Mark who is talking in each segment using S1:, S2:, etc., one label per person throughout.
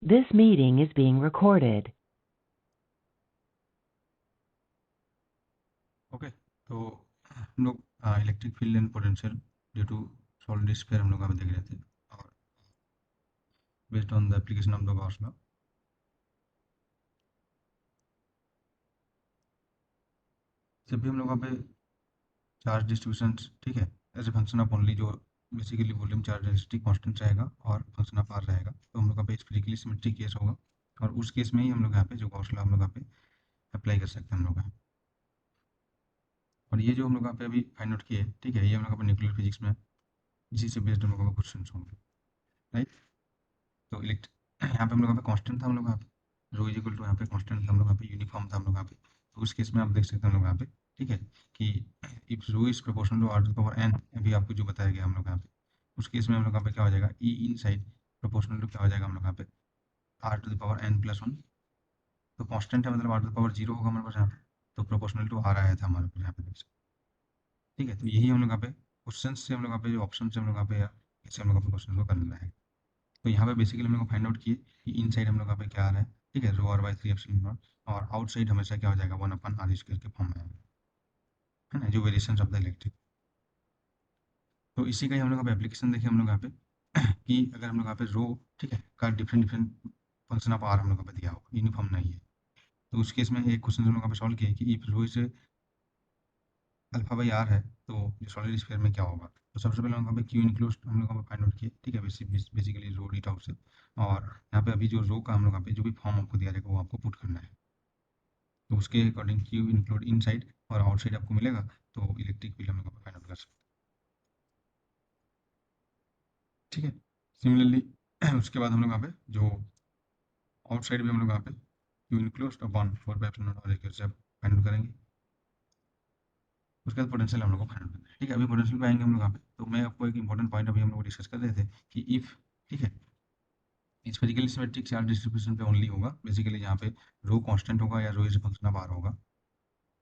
S1: This meeting is being recorded.
S2: Okay, तो हम लोग electric field and potential due to solid sphere हम लोग अभी देख रहे थे, और based on the application of the Gauss law. जब भी हम लोग वहाँ पे चार्ज डिस्ट्रीब्यूशन, ठीक है, as a function of only जो basically volume charge density constant रहेगा और फंक्शन ऑफ आर रहेगा, तो हम लोग का पे फिजिकली सिमेट्रिक केस होगा, और उस केस में ही हम लोग यहाँ पे जो गॉस लॉ हम लोग यहाँ पे अप्लाई कर सकते हैं हम लोग यहाँ। और ये जो हम लोग यहाँ पे अभी फाइंड आउट किए, ठीक है, ये हम लोग यहाँ पे न्यूक्लियर फिजिक्स में इसी से बेस्ड हम लोग का क्वेश्चन होंगे, राइट। तो इलेक्ट यहाँ पे हम लोग यहाँ पे कांस्टेंट था, हम लोग यहाँ पे रो इज इक्वल टू यहाँ पे कांस्टेंट था हम लोग यहाँ पे, यूनिफॉर्म था हम लोग यहाँ पे। तो उस केस में आप देख सकते हैं हम लोग यहाँ पे, ठीक है, कि if rho is proportional to are to the power N, अभी आपको जो बताया गया हम लोग यहाँ पे, उस केस में हम लोग यहाँ पे क्या हो जाएगा, E inside proportional to क्या हो जाएगा हम लोग यहाँ पे, R to the power N plus one. तो कांस्टेंट है, मतलब R to the power zero होगा हमारे पास यहाँ पे, तो प्रोपोर्शनल टू आर आया था हमारे पास यहाँ पे, ठीक है। तो यही हम लोग यहाँ पे क्वेश्चन से हम लोग यहाँ पे जो ऑप्शन से हम लोग यहाँ पे ऐसे हम लोग अपने क्वेश्चन को करना है। तो यहाँ पे बेसिकली हम लोग को फाइंड आउट किए कि इन साइड हम लोग यहाँ पे क्या आ रहा है, ठीक है, rho r by three epsilon naught, और आउटसाइड हमेशा क्या हो जाएगा, वन अपन आर स्क्वायर के फॉर्म में आएगा, है ना, जो वेरिएशन ऑफ द इलेक्ट्रिक। तो इसी का ही हम लोग यहाँ पे एप्लीकेशन देखें हम लोग यहाँ पे कि अगर हम लोग यहाँ पे रो, ठीक है, का different different function of R हम लोग यहाँ पे दिया हो, यूनिफॉर्म नहीं है, तो उस केस में एक क्वेश्चन हम लोग यहाँ पे सॉल्व किए कि if rho is alpha by R है, तो जो सॉलिड स्फीयर में क्या होगा। तो सबसे पहले हम यहाँ पे क्यू इंक्लूड हम लोग फाइंड आउट किए, ठीक है, बेसिकली रो डी टाउ से, और यहाँ पे अभी जो रो का हम लोग यहाँ पे जो भी फॉर्म आपको दिया जाएगा वो आपको पुट करना है। तो उसके according Q include in side और आउटसाइड आपको मिलेगा, तो इलेक्ट्रिक फील्ड हम लोग फाइंड आउट कर सकते हैं, ठीक है। सिमिलरली उसके बाद हम लोग यहाँ पे जो आउटसाइड भी हम लोग यहाँ पे Q include upon four pipe not और एक से फाइंड आउट करेंगे। उसके बाद पोटेंशियल हम लोग को फाइंड आउट करना है, ठीक है। अभी पोटेंशियल पे आएंगे हम लोग यहाँ पे, तो मैं आपको एक इंपॉर्टेंट पॉइंट अभी हम लोग डिस्कस कर रहे थे कि इफ, ठीक है, इस फिजिकली सिमेट्रिक चार्ज डिस्ट्रीब्यूशन पे ओनली होगा, बेसिकली यहाँ पे रो कांस्टेंट होगा या rho is function of R होगा,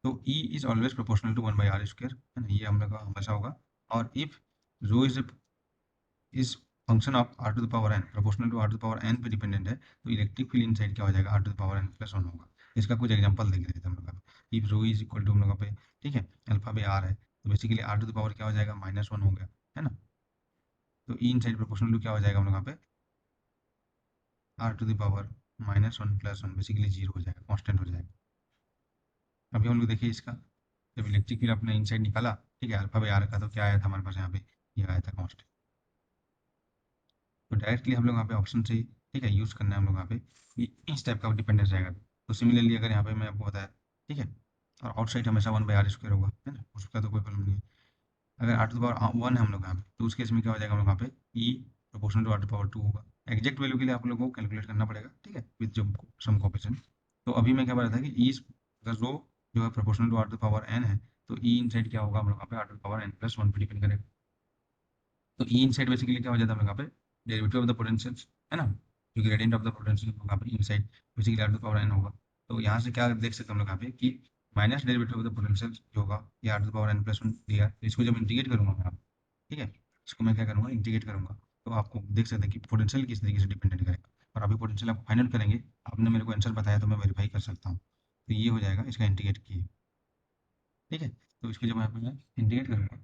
S2: तो E is always proportional to one by R square, है ना, ये हम लोग का हमेशा होगा। और if rho is function of R to the power N, proportional to are to the power N पे डिपेंडेंट है, तो इलेक्ट्रिक फील्ड इनसाइड क्या हो जाएगा, R to the power N plus one होगा। इसका कुछ एग्जांपल देख लेते हैं हम लोग। If rho is equal to हम लोग पे, ठीक है, अल्फा बाई आर है, तो basically are to the power क्या हो जाएगा, माइनस वन हो गया, है ना। तो ई इनसाइड प्रोपोर्शनल टू क्या हो जाएगा हम लोग पे, R to the power minus one plus one, basically zero हो जाएगा, कॉन्स्टेंट हो जाएगा। अभी हम लोग देखिए इसका, जब इलेक्ट्रिक फील्ड अपना इनसाइड निकाला, ठीक है, अल्फा बाई आर का, तो क्या आया था हमारे पास यहाँ पे, ये आया था कॉन्स्टेंट। तो डायरेक्टली हम लोग यहाँ पे ऑप्शन से, ठीक है, यूज़ करना है हम लोग यहाँ पे, ये इस टाइप का डिपेंडेंस रहेगा। तो सिमिलरली अगर यहाँ पे मैं आपको बताया, ठीक है, और आउटसाइड हमेशा वन बाई आर स्क्वायर होगा, है ना, उसका तो कोई प्रॉब्लम नहीं है। अगर R to the power one है हम लोग यहाँ पे, तो उस केस में क्या हो जाएगा हम लोग यहाँ पे, E proportional to are to power two होगा। एग्जैक्ट वैल्यू के लिए आप लोगों को कैलकुलेट करना पड़ेगा, ठीक है, विद जो सम कोफिशिएंट। तो अभी मैं क्या बता था कि ई अगर रो जो है proportional to are to power N है, तो ई इन साइड क्या होगा हम लोग यहाँ पे, R to power N plus one पे डिपेंड करेगा। तो ई इन साइड बेसिकली क्या हो जाता है हम लोग यहाँ पे, डेरिवेटिव ऑफ द पोटेंशियल, है ना, जो ग्रेडियंट ऑफ द पोटेंशियल यहाँ पे inside basically are to power n होगा। तो यहाँ से क्या देख सकते हैं हम लोग यहाँ पे कि minus derivative of the potential जो होगा, ये R to power N plus one दिया, इसको जब इंटीग्रेट करूंगा मैं, ठीक है, इसको मैं क्या करूँगा, इंटीग्रेट करूँगा, तो आपको देख सकते हैं कि पोटेंशियल किस तरीके से डिपेंडेंट करेगा। और अभी पोटेंशियल आप फाइनल करेंगे, आपने मेरे को आंसर बताया तो मैं वेरीफाई कर सकता हूँ। तो ये हो जाएगा इसका इंटीग्रेट किए, ठीक है। तो इसको जब मैं इंटीग्रेट करूँगा,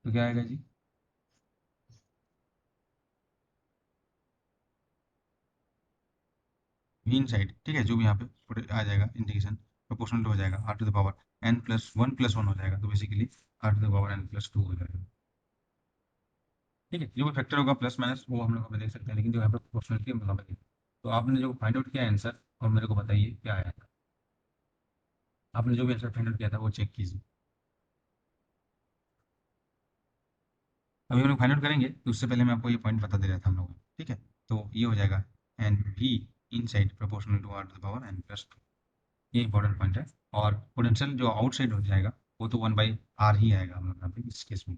S2: तो क्या आएगा जी, मीन साइड, ठीक है, जो भी यहाँ पे आ जाएगा इंटीग्रेशन प्रोपोर्शनल हो जाएगा R to the power N plus one हो जाएगा, तो basically are to the power N plus two हो जाएगा, ठीक है। जो भी फैक्टर होगा प्लस माइनस वो हम लोग अभी देख सकते हैं, लेकिन जो यहाँ पे प्रोपोर्शनलिटी हम लोग अभी, तो आपने जो फाइंड आउट किया आंसर, और मेरे को बताइए क्या आया था। आपने जो भी आंसर फाइंड आउट किया था वो चेक कीजिए। अभी हम लोग फाइंड आउट करेंगे, तो उससे पहले मैं आपको ये पॉइंट बता दे रहा था हम लोग, ठीक है। तो ये हो जाएगा एन भी inside proportional to are to the power N plus two, ये इंपॉर्टेंट पॉइंट है। और पोटेंशियल जो आउटसाइड हो जाएगा वो तो वन बाई आर ही आएगा हम लोग यहाँ पे इस केस में।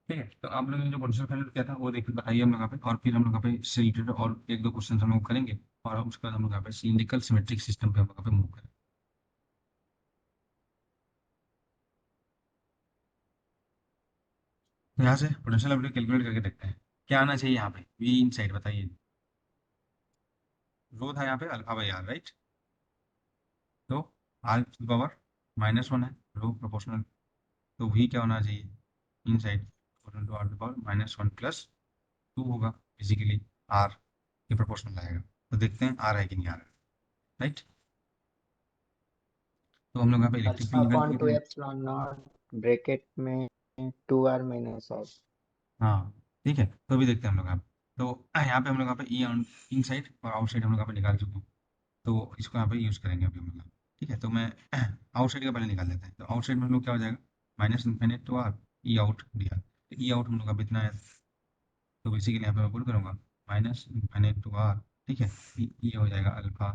S2: ठीक है, तो आप लोगों ने जो पोटेंशियल फाइंड आउट किया था वो देखिए बताइए हम लोग यहाँ पे, और फिर हम लोग यहाँ पे इससे रिलेटेड और एक दो क्वेश्चन हम लोग करेंगे, और उसके बाद हम लोग यहाँ पे सिलिंड्रिकल सिमेट्रिक सिस्टम पे हम लोग यहाँ पे मूव करेंगे। यहाँ से पोटेंशियल एबिलिटी कैलकुलेट करके देखते हैं क्या आना चाहिए यहाँ पे वी इन साइड बताइए। रो था यहाँ पे अल्फा बाई आर राइट, तो आर की पावर -1 है, रो प्रोपोर्शनल, तो वी क्या होना चाहिए इन साइड प्रोपोर्शनल टू आर की पावर -1 प्लस 2 होगा, बेसिकली आर के प्रोपोर्शनल आएगा। तो देखते हैं आर है कि नहीं आ रहा है राइट। तो हम लोग यहाँ पे इलेक्ट्रिक
S3: अल्फा
S2: फील्ड निकाल
S3: अपॉन
S2: चुके
S3: टू
S2: थे।
S3: एप्सिलॉन नॉट ब्रैकेट में 2r माइनस r।
S2: हाँ ठीक है, तो अभी देखते हैं हम लोग यहाँ पे। तो यहाँ पे हम लोग यहाँ पे ई इन साइड और आउट साइड हम लोग यहाँ पे निकाल चुके हैं, तो इसको यहाँ पे यूज़ करेंगे अभी हम लोग। ठीक है, तो मैं आउट साइड का पहले निकाल लेते हैं। तो आउट साइड में हम लोग क्या हो जाएगा -infinite to are E dot D are. तो ई आउट हम लोग का इतना है, तो बेसिकली यहाँ पे मैं पुट करूँगा -इन्फिनिट टू आर। ठीक है, ये हो जाएगा alpha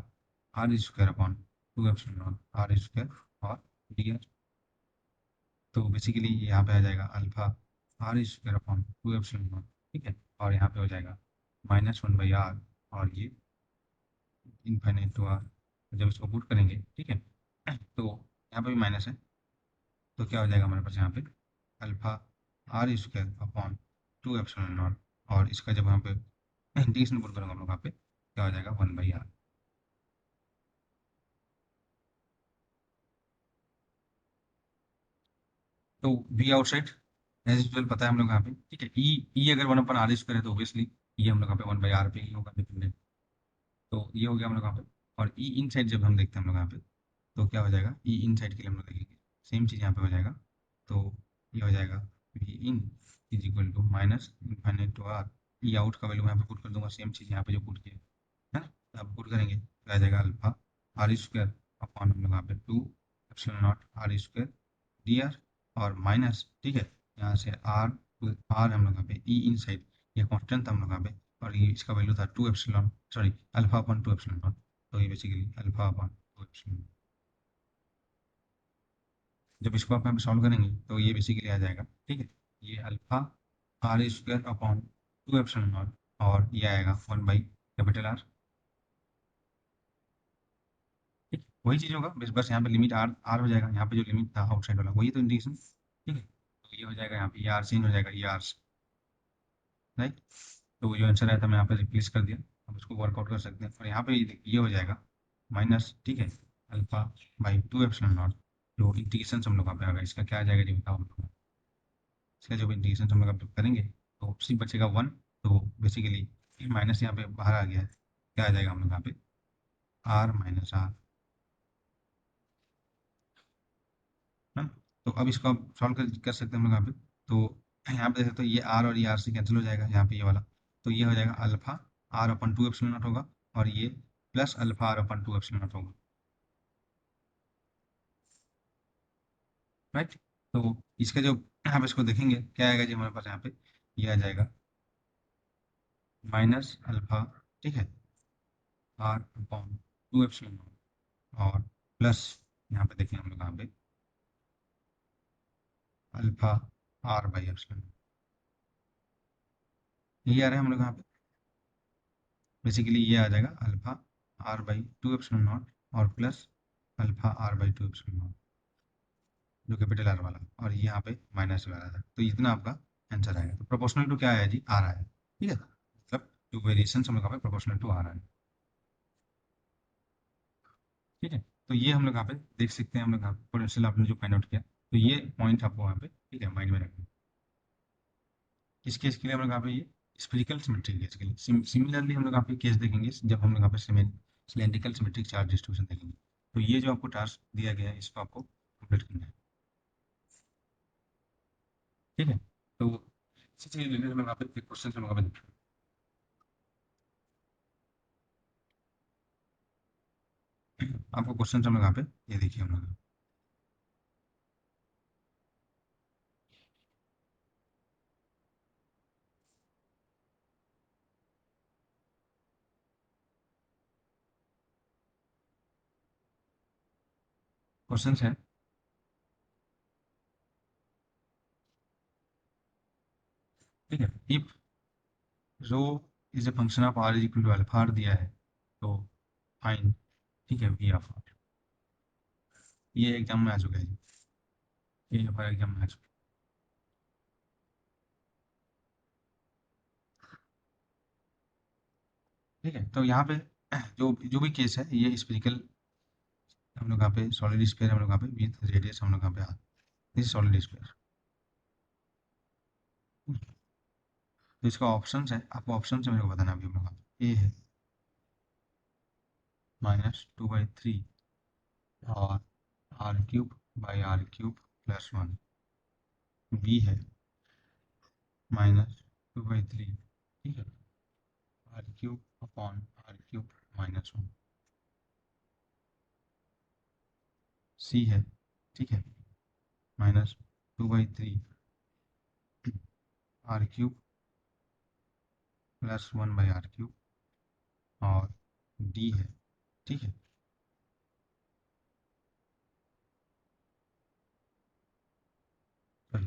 S2: r square upon 2 epsilon naught r square और डी आर। तो बेसिकली यहाँ पे आ जाएगा alpha r square upon 2 epsilon naught. ठीक है, और यहाँ पे हो जाएगा -1 बाई आर और ये इन्फिनिट टू आर। जब इसको पुट करेंगे ठीक है, तो यहाँ पे भी माइनस है, तो क्या हो जाएगा हमारे पास यहाँ पे alpha r square upon 2 epsilon naught, और इसका जब यहाँ पे इंटीग्रेशन पुट करूँगा हम लोग यहाँ पे क्या हो जाएगा 1 बाई आर। तो वी आउटसाइड एज यूजुअल पता है हम लोग यहाँ पे। ठीक है, ई अगर 1/r² है तो ऑब्वियसली ये हम लोग यहाँ पे 1/r पे ही होगा डिपेंडेंट। तो ये हो गया हम लोग यहाँ पे, और ई इन साइड जब हम देखते हैं हम लोग यहाँ पे तो क्या हो जाएगा ई इन साइड के लिए हम लोग देखेंगे सेम चीज़ यहाँ पे हो जाएगा। तो ये हो जाएगा V in is equal to -infinite to are. E out का वैल्यू मैं यहाँ पे पुट कर दूंगा, सेम चीज़ यहाँ पे जो पुट किया है ना, अब पुट करेंगे तो आ जाएगा अल्फा आर स्क्वायर अपॉन हम लोग यहाँ पे 2 epsilon naught r square d r और माइनस। ठीक है, यहाँ से आर आर हम लोग यहाँ पे ई इन साइड ये कॉन्स्टेंट था हम लोग यहाँ पे, और ये इसका वैल्यू था 2 epsilon sorry alpha upon 2 epsilon naught. तो ये बेसिकली अल्फा अपॉन 2 एप्सिलॉन, जब इसको आप यहाँ पे सॉल्व करेंगे तो ये बेसिकली आ जाएगा। ठीक है, ये alpha r square upon 2 epsilon naught और ये आएगा 1 बाई कैपिटल आर। ठीक, वही चीज़ होगा, बस बस यहाँ पे लिमिट आर आर हो जाएगा, यहाँ पे जो लिमिट था आउटसाइड वाला वही तो इंडिकेशन। ठीक है, तो ये हो जाएगा यहाँ पे ये आर चेंज हो जाएगा ये आर राइट। तो जो आंसर आया था मैं यहाँ पे रिप्लेस कर दिया, अब इसको वर्कआउट कर सकते हैं, और यहाँ पे ये हो जाएगा माइनस। ठीक है, अल्फा बाई 2 एप्सिलॉन नॉट, जो इंटीग्रेशन हम लोग यहाँ पे आ गया इसका क्या आ जाएगा जी बताओ हम लोग। इसका जब इंटीग्रेशन हम लोग अब करेंगे तो सिर्फ बचेगा 1। तो बेसिकली माइनस यहाँ पे बाहर आ गया है, क्या आ जाएगा हम लोग यहाँ पे आर माइनस आर है ना। तो अब इसको आप सॉल्व कर सकते हैं हम लोग यहाँ पे। तो यहाँ पे देख सकते हो ये आर और ये आर से कैंसिल हो जाएगा यहाँ पे ये वाला, तो ये हो जाएगा alpha r upon 2 epsilon naught होगा, और ये plus alpha r upon 2 epsilon naught होगा राइट। तो इसका जो आप इसको देखेंगे क्या आएगा जी हमारे पास यहाँ पे, ये आ जाएगा माइनस अल्फा। ठीक है, आर अपॉन 2 एप्सिलॉन नॉट और प्लस यहाँ पे देखें हम लोग यहाँ पे अल्फा आर बाई एप्सिलॉन, ये आ रहा है हम लोग यहाँ पे। बेसिकली ये आ जाएगा alpha r by 2 epsilon naught और plus alpha r by 2 epsilon naught जो कैपिटल आर वाला, और ये यहाँ पे माइनस वाला था, तो इतना आपका आंसर आएगा। तो प्रोपोर्शनल टू क्या आया जी आ रहा है। ठीक है, मतलब जो वेरिएशन हम लोग यहाँ पे प्रोपोर्शनल टू आ रहा है। ठीक है, तो ये हम लोग यहाँ पे देख सकते हैं, हम लोग यहाँ पे पोटेंशियल आपने जो फाइंड आउट किया, तो ये पॉइंट आपको वहाँ पे ठीक है माइंड में रखना। किस केस के लिए हम लोग यहाँ पे ये स्फेरिकल सिमेट्रिक केस के लिए। सिमिलरली हम लोग यहाँ पे केस देखेंगे जब हम लोग यहाँ पे सिलेंड्रिकल सिमेट्रिक चार्ज डिस्ट्रीब्यूशन देखेंगे। तो ये जो आपको टास्क दिया गया है इसको आपको कंप्लीट करना है। ठीक है, तो इसी चीज़ रिलेटेड हम लोग यहाँ पे एक क्वेश्चन हम लोग यहाँ पे देखते हैं। आपको क्वेश्चन हम लोग यहाँ पे ये देखिए हम लोग क्वेश्चन है। ठीक है, if rho is a function of r is equal to alpha r दिया है, तो फाइन। ठीक है, वी ऑफ आर, ये एग्जाम में आ चुका है जी, ये हमारा एग्जाम में आ चुका ठीक है। तो यहाँ पे जो जो भी केस है ये स्फेरिकल, हम लोग यहाँ पे सॉलिड स्फीयर, हम लोग यहाँ पे विथ रेडियस हम लोग यहाँ पे दिस सॉलिड स्फीयर। तो इसका ऑप्शन है, आपको ऑप्शन से मेरे को बताना अभी हम लोग यहाँ पे। ए है -2/3 और r³ + 1। बी है -2/3, ठीक है, r³ -1। सी है, ठीक है, -2/3 r³ + 1/r³। और डी है, ठीक है। तो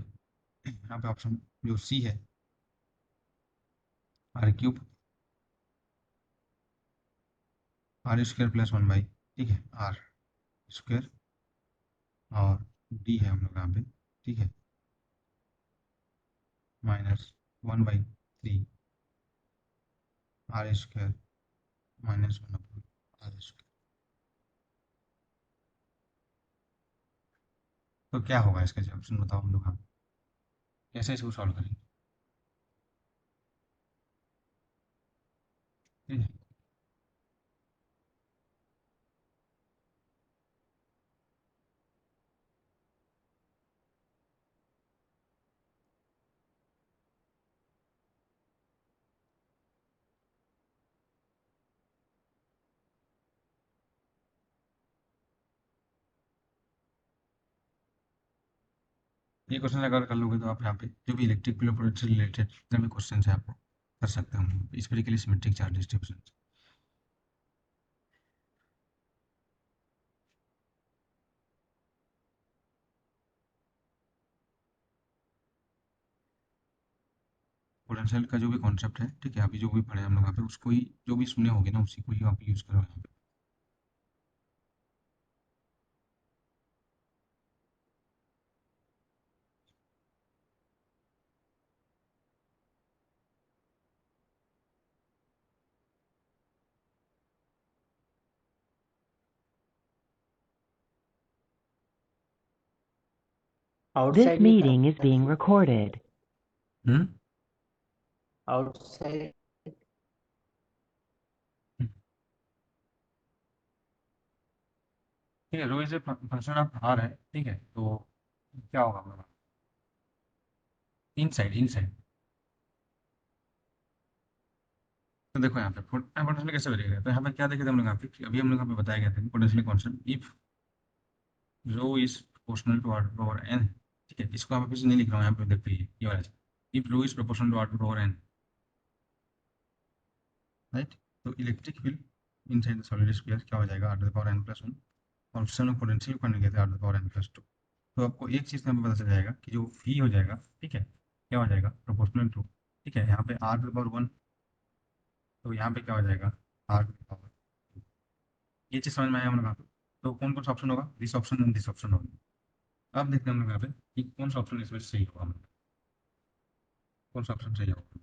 S2: यहाँ पे ऑप्शन जो सी है r³ r² + 1/, ठीक है, r²। और डी है हम लोग यहाँ पे, ठीक है, -1/3 r² -1/r²। तो क्या होगा इसका जवाब, ऑप्शन बताओ हम लोग, हाँ कैसे इसको सॉल्व करेंगे, ठीक है। ये क्वेश्चन अगर कर लोगे तो आप यहाँ पे जो भी इलेक्ट्रिक पोटेंशियल से रिलेटेड जितने भी क्वेश्चन है आपको कर सकते हो spherically symmetric charge distribution. Potential का जो भी कॉन्सेप्ट है, ठीक है, अभी जो भी पढ़े हम लोग यहाँ पे उसको ही, जो भी सुने होंगे ना उसी को ही आप यूज करो यहाँ पे।
S1: This
S3: आउटसाइड लिखा
S1: meeting is
S3: है
S1: being recorded.
S2: हम्म।
S3: आउटसाइड।
S2: ठीक है, rho is a function of r है, ठीक है, तो क्या होगा हमारा, इनसाइड इनसाइड। तो देखो यहाँ पे पोटेंशियल कैसे बनेगा, तो यहाँ पे क्या देखे थे हम लोग यहाँ पे कि अभी हम लोग यहाँ पे बताया गया था कि potential concept if rho is proportional to r power n, ठीक है, इसको आप फिर से नहीं लिख रहा हूँ यहाँ पे, देखिए ये वाला if rho is proportional to r power n, right. तो electric field inside the solid sphere क्या हो जाएगा, r⁻n+1। और उससे हम लोग पोटेंशियल को निकाले थे r⁻n+2। तो आपको एक चीज़ यहाँ पे पता चल जाएगा कि जो v हो जाएगा, ठीक है, क्या हो जाएगा, प्रोपोर्शनल टू, ठीक है, यहाँ पे r⁻1, तो यहाँ पे क्या हो जाएगा, r⁻2। ये चीज़ समझ में आया हम लोग यहाँ पे। तो कौन कौन सा ऑप्शन होगा, this option and this option होगा। अब देखते हैं हम लोग यहाँ पे कि कौन सा ऑप्शन इसमें सही होगा, मतलब कौन सा ऑप्शन सही होगा।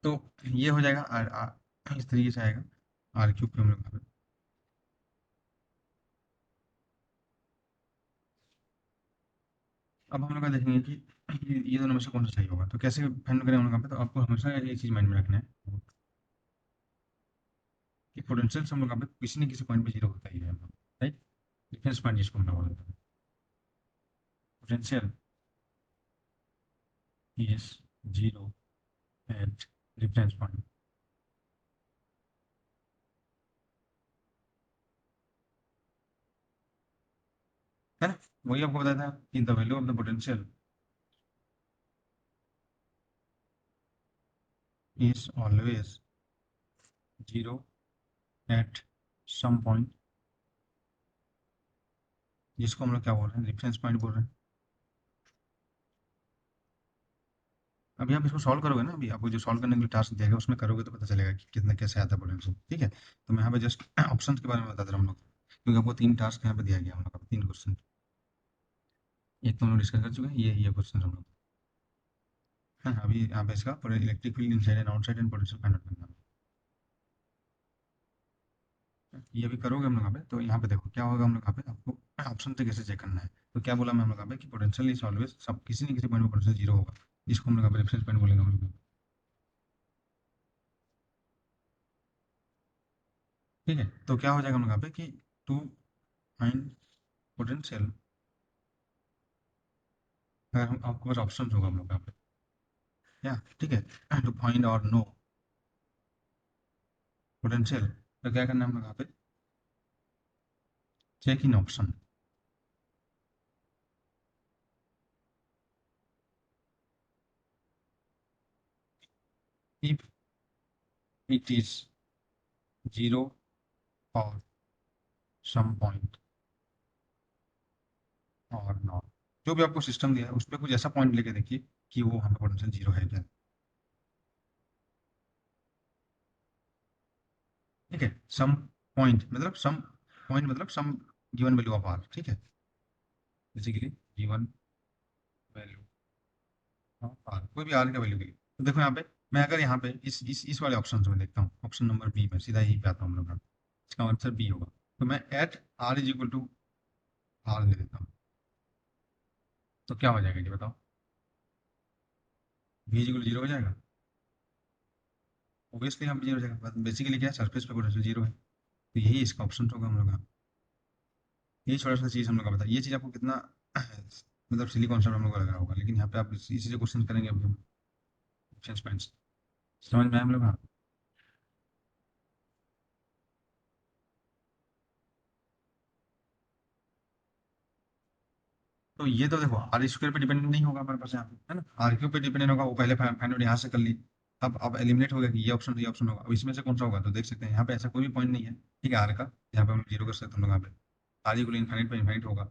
S2: तो ये हो जाएगा इस तरीके से आएगा, r³ पे हम लोग यहाँ पे। अब हम लोग देखेंगे कि ये दोनों में से कौन सा सही होगा, तो कैसे फाइंड करें हम लोग यहाँ पे, तो आपको हमेशा ये चीज़ माइंड में रखना है कि पोटेंशियल से हम लोग यहाँ पे किसी न किसी पॉइंट पे जीरो होता ही है, राइट। डिफरेंस पॉइंट जिसको हम लोग बोलते हैं, potential is zero at difference point, है ना। वही आपको बताया था कि the value of the potential is always zero at some point, जिसको हम लोग क्या बोल रहे हैं, रेफरेंस पॉइंट बोल रहे हैं। अभी आप इसको सॉल्व करोगे ना, अभी आपको जो सॉल्व करने के लिए टास्क दिया गया उसमें करोगे तो पता चलेगा कि कितना कैसे आता है पोटेंशियल, ठीक है। तो मैं यहाँ पे जस्ट ऑप्शन के बारे में बता दे रहा हूँ हम लोग, क्योंकि आपको 3 टास्क यहाँ पे दिया गया हम लोग, 3 क्वेश्चन। एक तो हम लोग डिस्कस कर चुके हैं, ये क्वेश्चन हम लोग। है ना। अभी यहाँ पे इसका पूरे electric field inside and outside and potential find out करना है। ये भी करोगे हम लोग यहाँ पे, तो यहाँ पे देखो क्या होगा। हम लोग यहाँ पे आपको ऑप्शन से कैसे चेक करना है, तो क्या बोला मैं हम लोग यहाँ पे कि पोटेंशियल इज ऑलवेज सब किसी न किसी पॉइंट में पोटेंशियल जीरो होगा, इसको हम लोग यहाँ पे रेफरेंस पॉइंट बोलेंगे हम लोग। ठीक है, तो क्या हो जाएगा हम लोग यहाँ पे कि टू फाइंड पोटेंशियल, अगर हम आपके पास ऑप्शन होगा हम लोग यहाँ पे, क्या ठीक है, टू फाइंड और नो पोटेंशियल, तो क्या करना है हम लोग यहाँ पे, check in option. If it is zero और सम पॉइंट और नॉट, जो भी आपको सिस्टम दिया है उस पर कुछ ऐसा पॉइंट लेके देखिए कि वो वहाँ पे पोटेंशियल जीरो है क्या। ठीक है, सम पॉइंट मतलब some given value of r, ठीक है, basically given value of r, कोई भी आर का वैल्यू के लिए। तो देखो यहाँ पे मैं अगर यहाँ पे इस वाले ऑप्शन में देखता हूँ, ऑप्शन नंबर बी में सीधा यही पे आता हूँ हम लोग का, इसका आंसर बी होगा। तो मैं at r is equal to r ले देता हूँ, तो क्या हो जाएगा ये बताओ, बी इज इक्वल जीरो हो जाएगा। ऑब्वियसली यहाँ पे जीरो हो जाएगा, बेसिकली क्या है, सरफेस पे पोटेंशियल जीरो है, तो यही इसका ऑप्शन होगा हम लोग का। यही छोटा सा चीज़ हम लोग का बता, ये चीज़ आपको कितना मतलब सिली कॉन्सेप्ट हम लोग को लग रहा होगा, लेकिन यहाँ पे आप इसी से क्वेश्चन करेंगे अभी हम, ऑप्शन पॉइंट्स समझ में आए हम लोग। हाँ, तो ये तो देखो आर स्क्वायर पे डिपेंडेंट नहीं होगा हमारे पास यहाँ पे, है ना, आर क्यूब पे डिपेंडेंट होगा, वो पहले फाइंड आउट यहाँ से कर ली। अब एलिमिनेट हो गया कि ये ऑप्शन होगा, अब इसमें से कौन सा होगा, तो देख सकते हैं यहाँ पे ऐसा कोई भी पॉइंट नहीं है, ठीक है, आर का, यहाँ पे हम लोग जीरो कर सकते हैं हम लोग यहाँ पे, आर इक्वल इन्फाइनाइट पे इन्फाइनाइट होगा,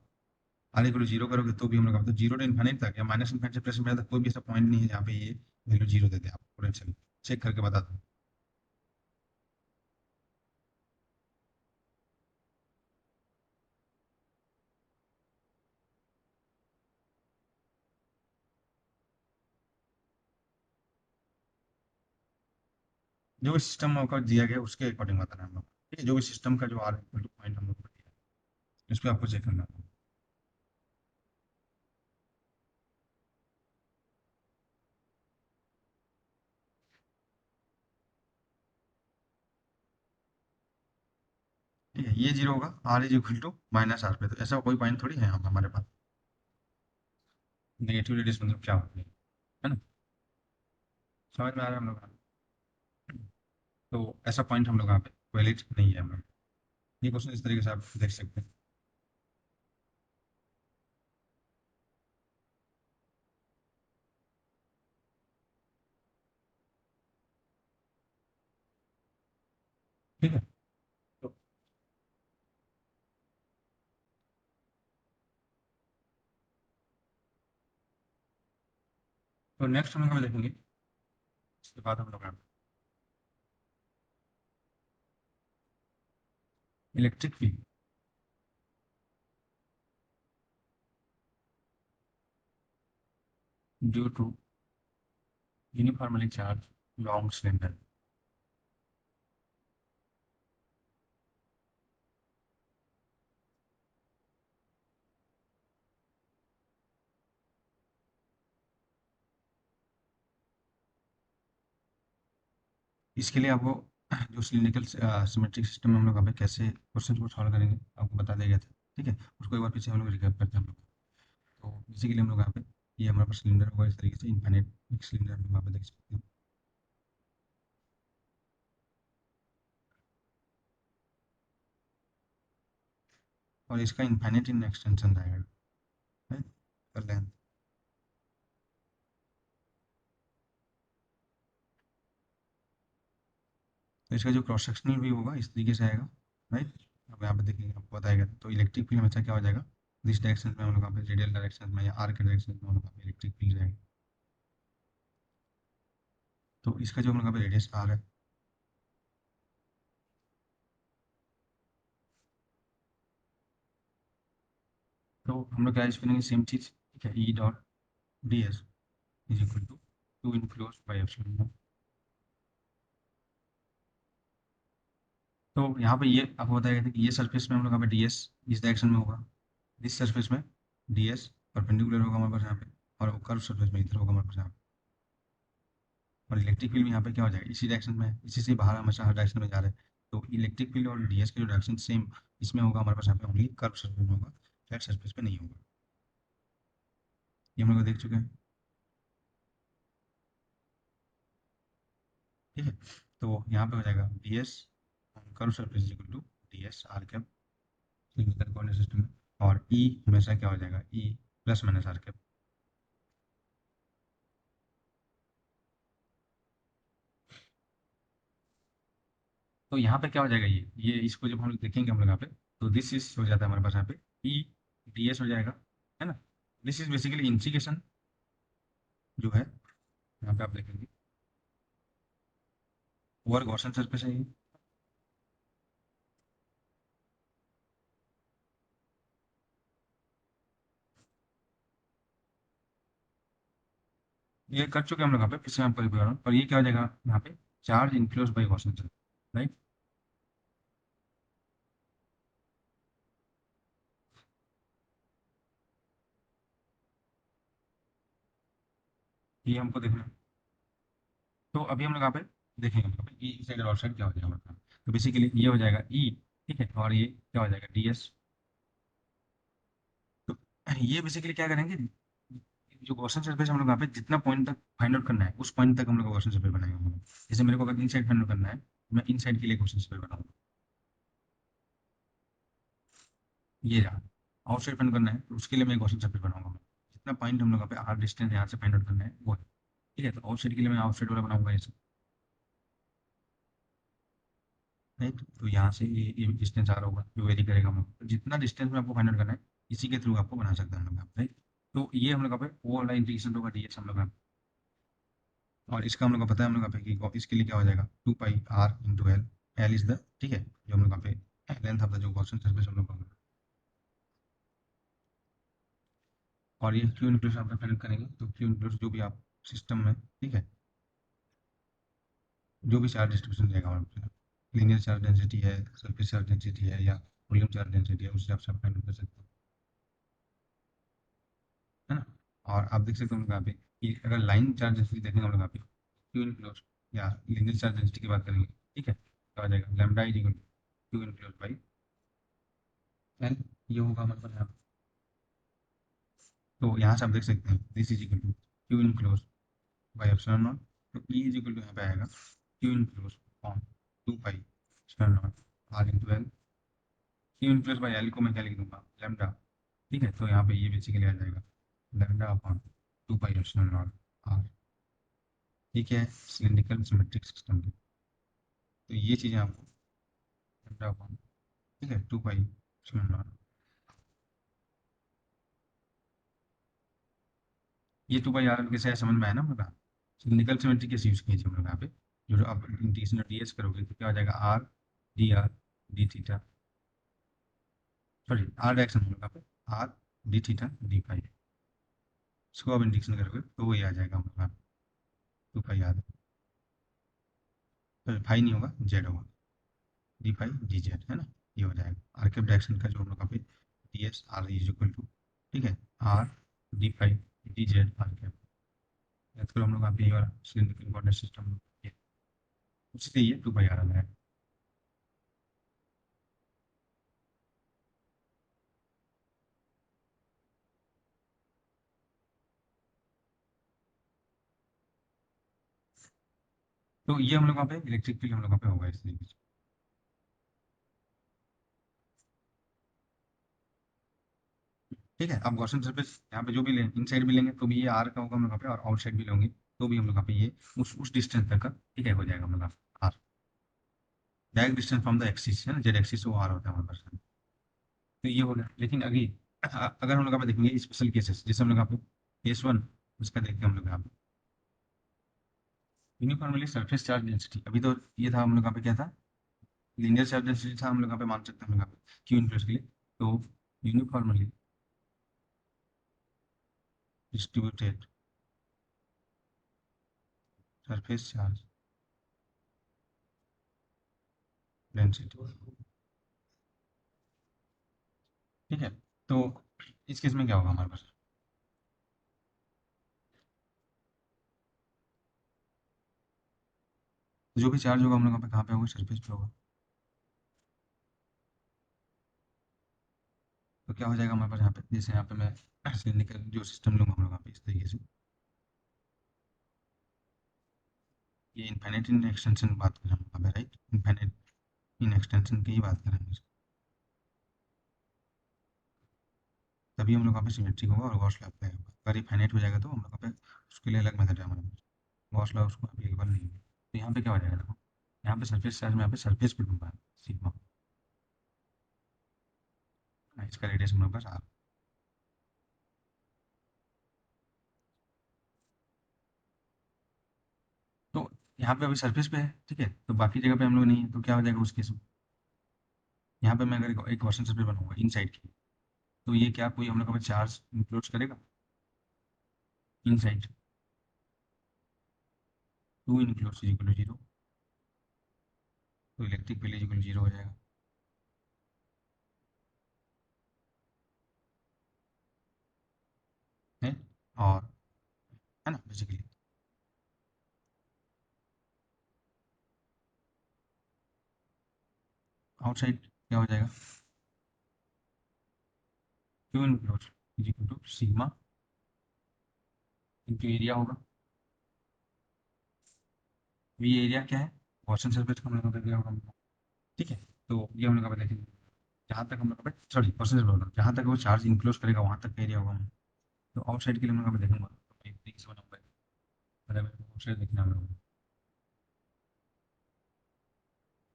S2: आर इक्वल जीरो करोगे तो भी हम लोग, तो जीरो टू इन्फाइनाइट तक या माइनस इन्फाइनाइट से प्लस इन्फाइनाइट तक कोई भी ऐसा पॉइंट नहीं है जहाँ पे ये वैल्यू जीरो दे दे आप पोटेंशियल, चेक करके बता दो। जो भी सिस्टम का दिया गया उसके अकॉर्डिंग बताना है हम लोग, ठीक है, जो भी सिस्टम का जो आर इक्वल टू पॉइंट हम लोग को दिया है इस पर आपको चेक करना है। ठीक है, ये जीरो होगा, r is equal to minus r पे, तो ऐसा कोई पॉइंट थोड़ी है यहाँ पे हमारे पास, नेगेटिव रेडियस मतलब क्या होती है ना, समझ में आ रहा है हम लोग का? तो ऐसा पॉइंट हम लोग यहाँ पे वैलिड नहीं है हम लोग, ये क्वेश्चन इस तरीके से आप देख सकते हैं। ठीक है, तो, तो नेक्स्ट हम लोग देखेंगे, इसके बाद हम लोग electric field due to uniformly charge long cylinder. इसके लिए आपको जो सिलिंड्रिकल सिमेट्रिक सिस्टम में हम लोग यहाँ पे कैसे क्वेश्चन को सॉल्व करेंगे आपको बता दिया गया था, ठीक है, उसको एक बार पीछे हम लोग रिकैप करते हैं हम लोग। तो बेसिकली हम लोग यहाँ पे ये हमारे पास सिलेंडर होगा इस तरीके से इनफाइनाइट एक सिलेंडर हम लोग यहाँ पे देख सकते हैं, और इसका इनफाइनाइट इन एक्सटेंशन रहेगा, है लेंथ। तो इसका जो क्रॉस सेक्शनल व्यू होगा इस तरीके से आएगा, राइट। अब यहाँ पे देखेंगे आपको बताएगा, तो इलेक्ट्रिक फील्ड हमेशा क्या हो जाएगा, दिस डायरेक्शन में हम लोग यहाँ पे रेडियल डायरेक्शन में या आर के डायरेक्शन में हम लोग यहाँ पे इलेक्ट्रिक फील्ड रहेगा। तो इसका जो हम लोग यहाँ पे रेडियस आर है, तो हम लोग क्या यूज करेंगे, सेम चीज़, ठीक है, E dot d s is equal to Q enclose by epsilon naught. तो यहाँ पे ये आपको बताया गया था कि ये सरफेस में हम लोग यहाँ पे डी एस इस डायरेक्शन में होगा, इस सरफेस में डी एस परपेंडिकुलर होगा हमारे पास यहाँ पे, और कर्व सरफेस में इधर होगा हमारे पास यहाँ पे। और इलेक्ट्रिक फील्ड यहाँ पे क्या हो जाएगा, इसी डायरेक्शन में, इसी से बाहर हमेशा हर डायरेक्शन में जा रहे हैं, तो इलेक्ट्रिक फील्ड और डीएस के जो डायरेक्शन सेम इसमें होगा हमारे पास यहाँ पे, ओनली कर्व सरफेस में होगा, फ्लैट सरफेस पे नहीं होगा। ये हम लोग देख चुके हैं, ठीक है। तो यहाँ पे हो जाएगा d s curve surface equal to d s r cap cylindrical coordinate system में, और ई हमेशा क्या हो जाएगा, E plus minus r cap. तो यहाँ पे क्या हो जाएगा, ये इसको जब हम लोग देखेंगे हम लोग यहाँ पे, तो दिस इज हो जाता है हमारे पास यहाँ पे ई डी एस हो जाएगा, है ना। दिस इज बेसिकली इंटीग्रेशन जो है यहाँ पे आप देखेंगे ओवर गॉसन सरफेस है ये। ये कर चुके हैं हम लोग यहाँ पे, फिर से हम कर रहा हूँ, और ये क्या हो जाएगा यहाँ पे, charge enclose by Gaussian surface, right. ये हमको देखना है। तो अभी हम लोग यहाँ पे देखेंगे, हम लोग यहाँ पे ई साइड और आउट साइड क्या हो जाएगा हमारे पास। तो बेसिकली ये हो जाएगा ई, ठीक है, और ये क्या हो जाएगा डी एस। तो ये बेसिकली क्या करेंगे, जो गॉसन सरफेस हम लोग यहाँ पे जितना पॉइंट तक फाइंड आउट करना है उस पॉइंट तक हम लोग गॉसन सरफेस बनाएंगे हम लोग। जैसे मेरे को अगर इन साइड फाइंड आउट करना है, मैं इन साइड के लिए गॉसन सरफेस बनाऊंगा, ये रहा। आउट साइड फाइंड करना है तो उसके लिए मैं गॉसन सरफेस बनाऊंगा मैं। जितना पॉइंट हम लोग यहाँ पे आर डिस्टेंस यहाँ से फाइंड आउट करना है वो है, ठीक है। तो आउट साइड के लिए मैं आउट साइड वाला बनाऊंगा ऐसे, राइट। तो यहाँ से ये डिस्टेंस आ रहा होगा जो वेरी करेगा हम लोग, तो जितना डिस्टेंस में आपको फाइंड आउट करना है इसी के थ्रू आपको बना सकते हैं हम लोग यहाँ पे, राइट। तो ये हम लोग यहाँ पे वो वाला इंटीग्रेशन होगा डी एस हम लोग यहाँ पे। और इसका हम लोग को पता है हम लोग यहाँ पे कि इसके लिए क्या हो जाएगा, two pi r into l, l is the, ठीक है, जो हम लोग यहाँ पे लेंथ ऑफ द जो गॉसियन सरफेस हम लोग का होगा। और ये क्यू इनक्लूस आप फाइंड करेंगे तो क्यू इनक्लूस जो भी आप सिस्टम में, ठीक है, जो भी चार्ज डिस्ट्रीब्यूशन रहेगा हमारे पास, लीनियर चार्ज डेंसिटी है, सरफेस चार्ज डेंसिटी है, या वॉल्यूम चार्ज डेंसिटी है, उस हिसाब से आप फाइंड कर सकते हैं, है ना। और आप देख सकते हो हम लोग यहाँ पे कि अगर लाइन चार्ज डेंसिटी देखेंगे हम लोग यहाँ पे क्यू इनक्लोज या लीनियर चार्ज डेंसिटी की बात करेंगे, ठीक है, तो आ जाएगा lambda is equal to Q enclose by l, ये होगा हमारे पास यहाँ पे। तो यहाँ से आप देख सकते हैं this is equal to Q enclose by epsilon naught. तो ई इज इक्वल टू यहाँ पे आएगा q enclose on two pi epsilon naught r into l. Q enclose by l को मैं क्या लिख दूंगा, लैम्डा, ठीक है। तो यहाँ पे ये बेसिकली आ जाएगा lambda upon two pi epsilon naught r, ठीक है, सिलिंड्रिकल सिमेट्रिक सिस्टम की। तो ये चीज़ें आपको लैम्डा अपॉन, ठीक है, टू पाई एप्सिलॉन नॉट, ये टू पाई आर कैसे है समझ में आया ना हम लोग। सिलिंड्रिकल सिमेट्री कैसे यूज़ कीजिए हम लोग यहाँ पे, जो आप इंटीग्रेशन डी एस करोगे तो क्या हो जाएगा, r d theta, sorry r direction हम लोग यहाँ पे r d theta d phi, इसको आप इंटीग्रेशन करोगे तो वही आ जाएगा हम लोग यहाँ टू पाई आर, फाई नहीं होगा जेड होगा, डी फाई डी जेड, है ना। ये हो जाएगा आर कैप डायरेक्शन का जो हम लोग यहाँ पे d s r is equal to, ठीक है, r d phi d z r cap. याद करो हम लोग यहाँ पे ये वाला सिलिंड्रिकल कोऑर्डिनेट सिस्टम उसी से ये टू पाई आर आ जाएगा। तो ये हम लोग वहाँ पे इलेक्ट्रिक फील्ड हम लोग वहाँ पे होगा इस तरीके से, ठीक है। आप गॉसियन सरफेस यहाँ पे जो भी लेंगे, इन साइड भी लेंगे तो भी ये आर का होगा हम लोग यहाँ पे, और आउट साइड भी लेंगे तो भी हम लोग यहाँ पे ये उस डिस्टेंस तक का, ठीक है, हो जाएगा हम लोग r, direct distance from the axis, है ना, जेड एक्सिस वो आर होता है हमारे पास। तो ये हो गया, लेकिन अभी अगर हम लोग यहाँ पे देखेंगे स्पेशल केसेस, जैसे हम लोग यहाँ पे केस वन उसका देखते हैं हम लोग यहाँ पे यूनिफॉर्मली सरफेस चार्ज डेंसिटी। अभी तो ये था हम लोग यहाँ पे क्या था, लीनियर चार्ज डेंसिटी था हम लोग यहाँ पे, मान सकते हैं हम लोग यहाँ पे क्यू इनवर्स के लिए। तो uniformly distributed surface charge density. ठीक है, तो इस केस में क्या होगा हमारे पास, जो भी चार्ज होगा हम लोग पे कहाँ पे होगा, सरफेस पे होगा। तो क्या हो जाएगा हमारे पास यहाँ पे, जैसे यहाँ पे मैं सिलिंड्रिकल जो सिस्टम लूँगा हम लोग यहाँ पे इस तरीके से, ये इनफाइनाइट इन एक्सटेंशन बात कर रहे हैं हम यहाँ पे, राइट, इनफाइनाइट इन एक्सटेंशन की ही बात कर रहे हैं, तभी हम लोग यहाँ पे सिमेट्रिक होगा और गॉस लॉ अप्लाई होगा। अगर ये फाइनाइट हो जाएगा तो हम लोग यहाँ पे उसके लिए अलग मेथड है हमारे पास, गॉस लॉ उसको अप्लीकेबल नहीं है। तो यहाँ पे क्या हो जाएगा देखो, यहाँ पे सरफेस चार्ज में यहाँ पे सरफेस पे डूबा है सिग्मा, इसका रेडियस हम लोग पास आर। तो यहाँ पे अभी सरफेस पे है, ठीक है, तो बाकी जगह पे हम लोग नहीं है, तो क्या हो जाएगा उस केस में, यहाँ पे मैं अगर एक क्वेश्चन सरफेस बनाऊंगा इन साइड की, तो ये क्या कोई हम लोग का चार्ज इंक्लूड करेगा inside, to include equal to zero, तो electric field equal to zero हो जाएगा, है, और है ना बेसिकली। आउटसाइड क्या हो जाएगा, q include equal to sigma into area होगा, वी एरिया क्या है, गॉसियन सरफेस का हम लोग का एरिया होगा। ठीक है, तो ये हम लोग का देखेंगे, जहाँ तक हम लोग का सॉरी गॉसियन सरफेस जहाँ तक वो चार्ज इंक्लोज करेगा वहाँ तक का एरिया होगा। तो आउटसाइड के लिए हम लोग देखूंगा, तो मैं एक तरीके से बनाऊंगा, अगर मेरे को आउटसाइड देखना है हम लोग को,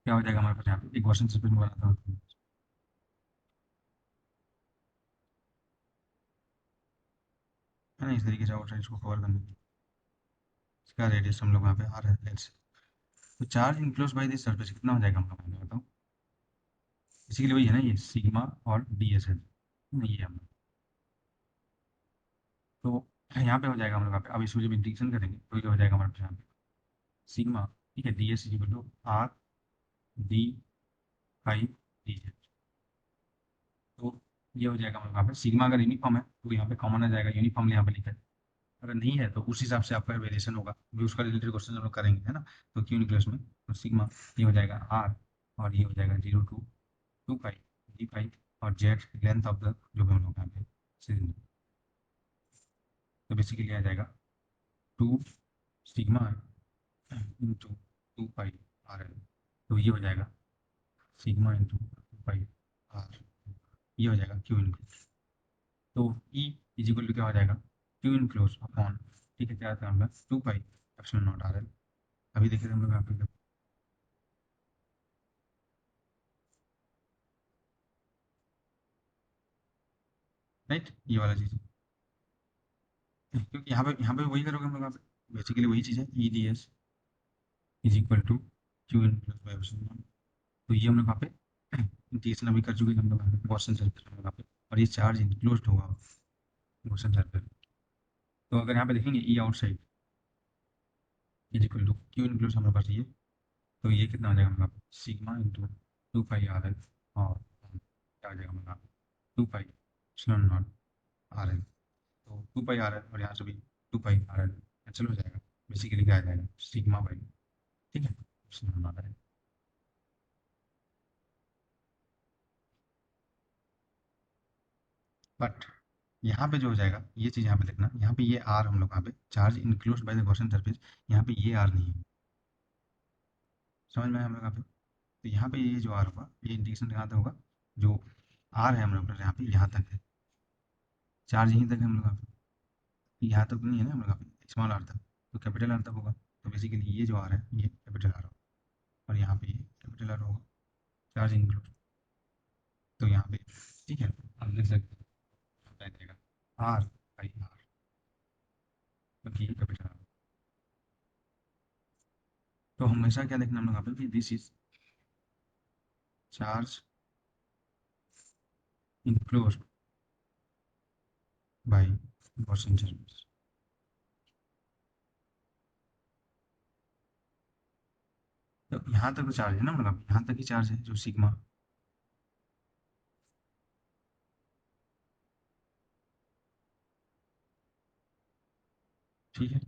S2: क्या हो जाएगा हमारे पास यहाँ पे एक गॉसियन सरफेस में बनाता हूँ, है ना, इस तरीके से आउटसाइड को कवर करने के लिए इसका रेडियस हम लोग यहाँ पे आ रहा है लेट्स, तो charge enclose by this surface कितना हो जाएगा हम लोग यहाँ पे बताओ, इसीलिए वही है ना ये सिग्मा और डी एस है, ये हम लोग, तो यहाँ पे हो जाएगा हम लोग यहाँ पे, अब इसको जब इंटीग्रेशन करेंगे तो ये हो जाएगा हमारे पास यहाँ पे सिग्मा, ठीक है, d s equal to r d phi d z, तो ये हो जाएगा हमारे यहाँ पे सिग्मा अगर यूनिफॉर्म है तो यहाँ पे कॉमन आ जाएगा, यूनिफॉर्मली यहाँ पे लिखा है, अगर नहीं है तो उस हिसाब से आपका वेरिएशन होगा, भी उसका रिलेटेड क्वेश्चन हम लोग करेंगे, है ना। तो क्यों निकले उसमें, तो सिग्मा ये हो जाएगा आर, और ये हो जाएगा 0 to 2 पाई डी फाइव, और जेड लेंथ ऑफ द जो भी हम लोग यहाँ पे सिलेंडर, तो बेसिकली आ जाएगा 2 sigma into 2 pi r l, तो ये हो जाएगा सिग्मा इंटू 2 पाई आर, ये हो जाएगा क्यू इनक्लोज, तो ई इज इक्वल टू क्या हो जाएगा, क्यू इनक्लोज अपॉन, ठीक है, क्या आता है हम लोग 2 pi epsilon naught r L, अभी देखिए हम लोग यहाँ पे, राइट, ये वाला चीज़, क्योंकि यहाँ पे वही करोगे हम लोग यहाँ पे बेसिकली वही चीज़ है, E d s is equal to Q enclose by epsilon naught, तो ये हम लोग यहाँ पे इंटीग्रेशन अभी कर चुके हैं हम लोग यहाँ पे गॉसियन सर्कल हम लोग यहाँ पे, और ये चार्ज इंक्लोज होगा गॉसियन सर्कल, तो अगर यहाँ पे देखेंगे E outside is equal to Q enclose हमारे पास ये, तो ये कितना हो जाएगा हमारे पास sigma into 2 pi r l, और क्या हो जाएगा हमारे यहाँ 2 pi epsilon naught r l, तो 2 पाई आर एल और यहाँ से भी 2 पाई आर एल कैंसिल हो जाएगा, बेसिकली क्या आ जाएगा सिग्मा बाई, ठीक है, epsilon naught r L. But यहाँ पे जो हो जाएगा ये चीज़ यहाँ पे देखना, यहाँ पे ये आर हम लोग यहाँ पे charge enclose by the Gaussian surface, यहाँ पे ये आर नहीं है, समझ में आया हम लोग यहाँ पे, तो यहाँ पे ये जो आर होगा ये इंटीग्रेशन कहाँ तक होगा, जो आर है हम लोग का यहाँ पे यहाँ तक है, चार्ज यहीं तक है हम लोग यहाँ पे, यहाँ तक नहीं है ना हम लोग यहाँ पे स्मॉल आर तक, तो कैपिटल आर तक होगा, तो बेसिकली ये जो आर है ये कैपिटल आर होगा, और यहाँ पे ये कैपिटल आर होगा, चार्ज इंक्लूड, तो यहाँ पे ठीक है, आप देख सकते हैं यहाँ पे आ जाएगा आर बाई आर, क्योंकि ये कैपिटल आर, तो हमेशा क्या देखना हम लोग यहाँ पे कि this is charge enclose by Gaussian surface, तो यहाँ तक तो चार्ज है ना, मतलब यहाँ तक ही चार्ज है जो सिग्मा। ठीक है।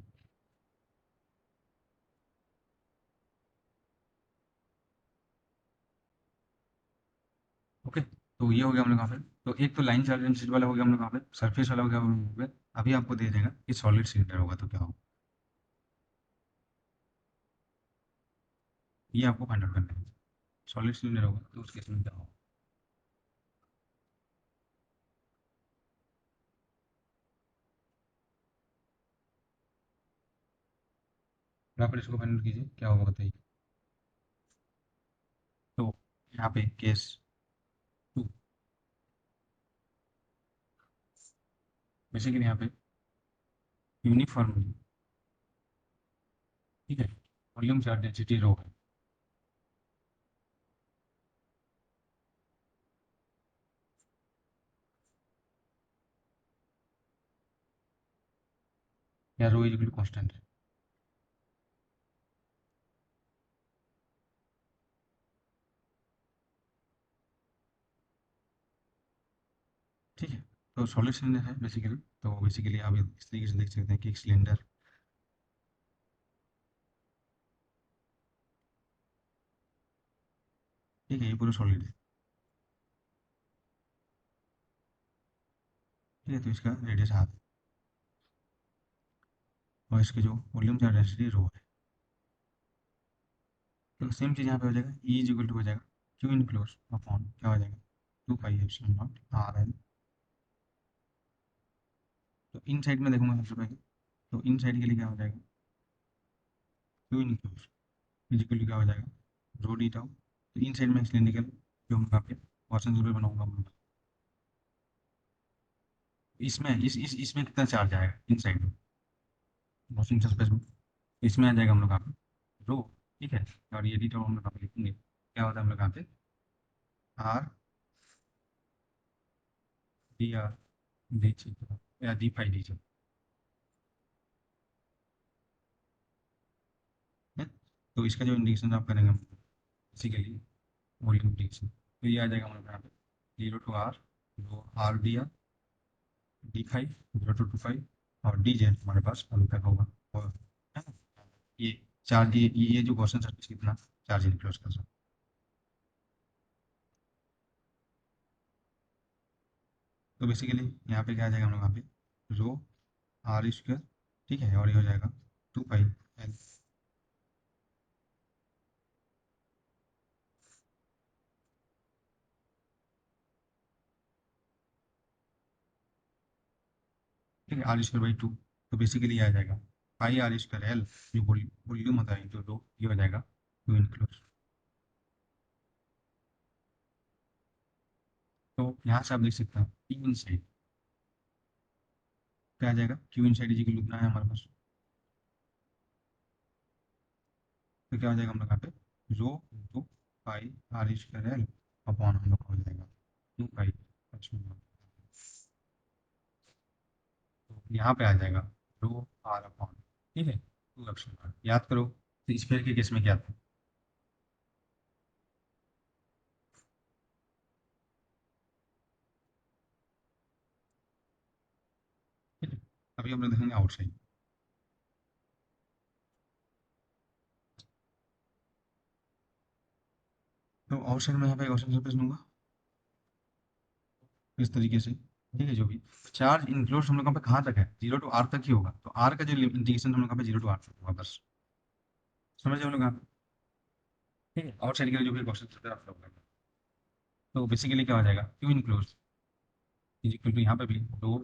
S2: ओके, तो ये हो गया हम लोग यहाँ पे। तो एक तो लाइन चार्ज डेंसिटी वाला हो गया हम लोग यहाँ पे, सरफेस वाला हो गया हम लोग यहाँ पे। अभी आपको दे देगा कि सॉलिड सिलेंडर होगा तो क्या होगा, ये आपको फाइंड आउट करना है। सॉलिड सिलेंडर होगा तो उस केस में क्या होगा। यहाँ पर इसको फाइंड आउट कीजिए क्या होगा बताइए। तो यहाँ पे केस 2, बेसिकली यहाँ पे यूनिफॉर्मली, ठीक है, वॉल्यूम चार्ज डेंसिटी रो है। या rho is equal to constant है। ठीक है, तो सॉलिड सिलेंडर है बेसिकली। तो बेसिकली आप इस तरीके से देख सकते हैं कि एक सिलेंडर, ठीक है, ये पूरा सॉलिड है। ठीक है, तो इसका रेडियस हाफ है और इसके जो वॉल्यूम चार्ज डेंसिटी रो है। तो सेम चीज़ यहाँ पे हो जाएगा, ई इज इक्वल टू हो जाएगा क्यू इन क्लोज अपॉन क्या हो जाएगा 2 pi epsilon naught r l. तो इन साइड में देखूंगा सबसे पहले, तो इन साइड के लिए क्या हो जाएगा, q enclose is equal to क्या हो जाएगा रो डी टाउ। तो इन साइड में सिलेंड्रिकल जो हम यहाँ पे क्वेश्चन जरूर बनाऊंगा मैं। इसमें इसमें कितना चार्ज आएगा इन साइड में, मौसम सरफेस में, इसमें आ जाएगा हम लोग यहाँ पे रो। ठीक है, और ये डी टाउ हम लोग यहाँ पे लिखेंगे क्या होता है हम लोग यहाँ पे r D R d theta या डी फाई डी थीटा है। तो इसका जो इंडिकेशन आप करेंगे बेसिकली वॉल्यूम इंडिकेशन, तो ये आ जाएगा हमारे यहाँ पे 0 to R, जो R D R d five 0 to 2 पाई, और डी जेड हमारे पास अभी तक होगा। और है ना? ये चार्ज, ये जो क्वेश्चन सर्विस कितना चार्ज इनक्लोज कर सकते। तो बेसिकली यहाँ पे क्या आ जाएगा हम लोग यहाँ पे रो आर स्क्वायर, ठीक है, और ये हो जाएगा 2 पाई एल। ठीक है, R² बाई 2। तो बेसिकली ये आ जाएगा पाई R² एल, जो वॉल्यूम होता है जो रो, ये हो जाएगा क्यू इनक्लोज। तो यहाँ से आप देख सकते हैं क्यू इन साइड क्या आ जाएगा, क्यू इन साइड इजिकल उतना है हमारे पास। तो क्या हो जाएगा हम लोग यहाँ पे rho into pi R² l upon हम लोग का हो जाएगा 2 पाई एप्सिलॉन। तो यहाँ पे आ जाएगा रो आर अपॉन, ठीक है, 2 एप्सिलॉन। याद करो तो स्फीयर के केस में क्या था, ठीक है। अभी हम लोग देखेंगे आउटसाइड। तो आउटसाइड में यहाँ पे क्वेश्चन सरफेस लूंगा इस तरीके से, ठीक है। जो भी चार्ज इंक्लोज हम लोग यहाँ पे कहाँ तक है, 0 to R तक ही होगा। तो आर का जो इंडिकेशन हम लोग यहाँ पे 0 to R तक होगा बस, समझ हम लोग यहाँ पे। ठीक है, आउटसाइड के लिए जो भी क्वेश्चन सरफेस आप लोग, तो बेसिकली क्या हो जाएगा Q enclose is equal to यहाँ पे भी रो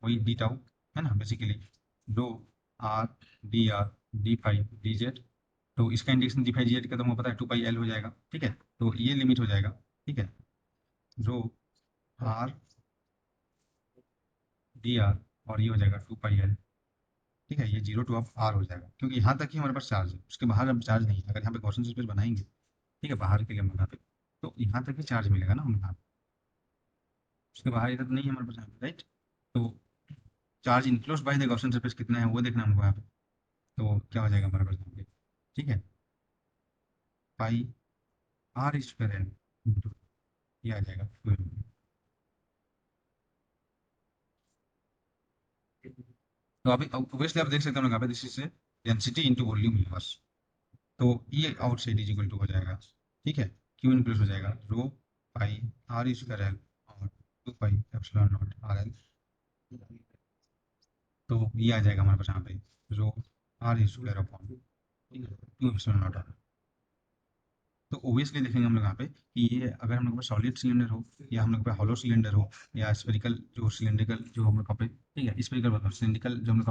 S2: वही डी टाउ, है ना, basically rho r d phi d z. तो इसका indication d phi d z का तो मुझे पता है 2 पाई एल हो जाएगा। ठीक है, तो ये लिमिट हो जाएगा, ठीक है, रो आर डी आर, और ये हो जाएगा 2 पाई एल। ठीक है, ये 0 to R हो जाएगा क्योंकि यहाँ तक ही हमारे पास चार्ज है, उसके बाहर अब चार्ज नहीं है। अगर यहाँ पे क्वेश्चन स्पेस बनाएंगे, ठीक है, बाहर के लिए हम यहाँ पे, तो यहाँ तक ही चार्ज मिलेगा ना हम यहाँ पे, उसके बाहर इधर नहीं है हमारे पास यहाँ पे, राइट। तो charge enclose by the Gaussian surface कितना है वो देखना हमको यहाँ पे। तो क्या हो जाएगा हमारे पास यहाँ पे, ठीक है। पाई आर स्क्वायर एल इंटू ये आ जाएगा 2 तो अभी ऑब्वियसली आप देख सकते हो यहाँ पे this is density into volume universe तो ये आउटसाइड इज इक्वल टू हो जाएगा ठीक है क्यू इन प्लस हो जाएगा rho pi r square l और 2 pi epsilon naught r l तो ये आ जाएगा हमारे पास यहाँ पे rho r square upon 2 epsilon naught r तो ओबियसली देखेंगे हम लोग यहाँ पे कि ये अगर हम लोग के पास सॉलिड सिलेंडर हो या हम लोग के पास हॉलो सिलेंडर हो या स्फेरिकल जो सिलेंड्रिकल जो हम लोग पे ठीक है स्फेरिकल सिलेंड्रिकल जो हम लोग